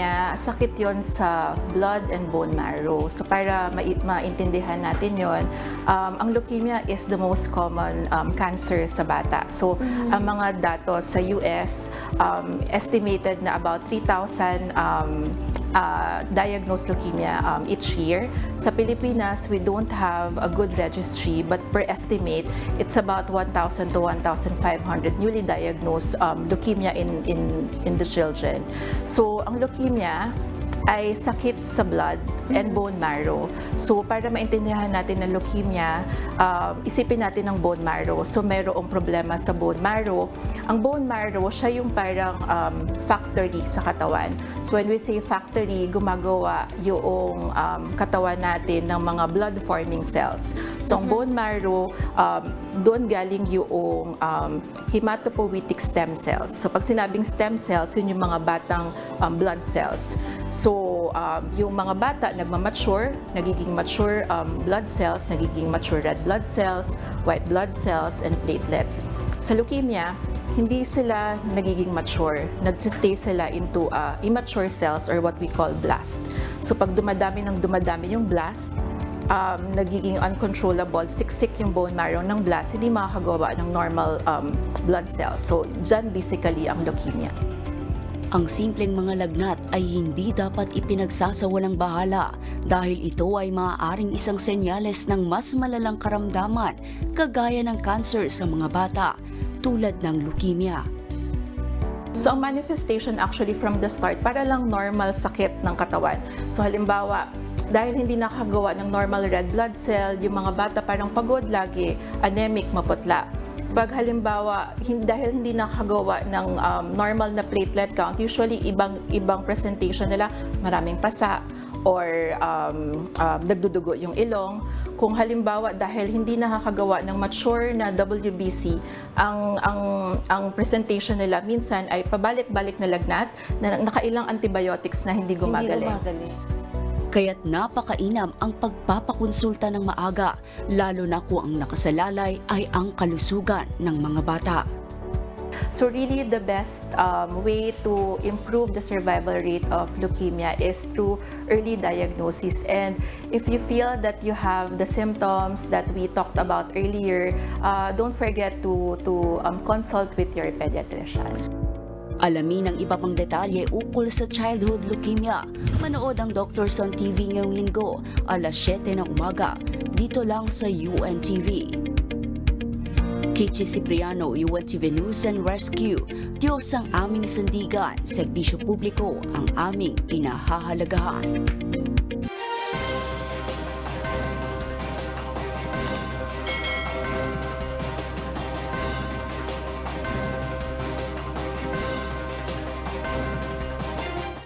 leukemia, sakit yon sa blood and bone marrow. So para maintindihan natin yon, ang leukemia is the most common cancer sa bata. So ang mga datos sa US, estimated na about 3,000 diagnosed leukemia each year. Sa Pilipinas, we don't have a good registry, but per estimate, it's about 1,000 to 1,500 newly diagnosed leukemia in the children. So, ang leukemia ay sakit sa blood and bone marrow. So, para maintindihan natin ang leukemia, isipin natin ang bone marrow. So, mayroong problema sa bone marrow. Ang bone marrow, siya yung parang factory sa katawan. So, when we say factory, gumagawa yung katawan natin ng mga blood-forming cells. So, ang bone marrow, doon galing yung hematopoietic stem cells. So, pag sinabing stem cells, yun yung mga batang blood cells. So, yung mga bata nagmamature, nagiging mature blood cells, nagiging mature red blood cells, white blood cells, and platelets. Sa leukemia, hindi sila nagiging mature. Nagsistay sila into immature cells or what we call blast. So pag dumadami yung blast, nagiging uncontrollable, siksik yung bone marrow ng blast, hindi makakagawa ng normal blood cells. So dyan basically ang leukemia. Ang simpleng mga lagnat ay hindi dapat ipinagsasawalang bahala dahil ito ay maaaring isang senyales ng mas malalang karamdaman kagaya ng cancer sa mga bata tulad ng leukemia. So ang manifestation actually from the start, para lang normal sakit ng katawan. So halimbawa, dahil hindi nakagawa ng normal red blood cell, yung mga bata parang pagod lagi, anemic, maputla. Pag halimbawa, dahil hindi nakagawa ng normal na platelet count, usually ibang presentation nila, maraming pasa or nagdudugo yung ilong. Kung halimbawa dahil hindi nakakagawa ng mature na WBC, ang presentation nila minsan ay pabalik-balik na lagnat na nakailang antibiotics na hindi gumagaling. Kaya't napakainam ang pagpapakonsulta ng maaga, lalo na kung ang nakasalalay ay ang kalusugan ng mga bata. So really the best way to improve the survival rate of leukemia is through early diagnosis. And if you feel that you have the symptoms that we talked about earlier, don't forget to consult with your pediatrician. Alamin ang iba pang detalye ukol sa childhood leukemia. Manood ang Doctors on TV ngayong linggo, alas 7 ng umaga, dito lang sa UNTV. Kichi Cipriano, UNTV News and Rescue. Diyos ang aming sandigan, serbisyo publiko ang aming pinahahalagahan.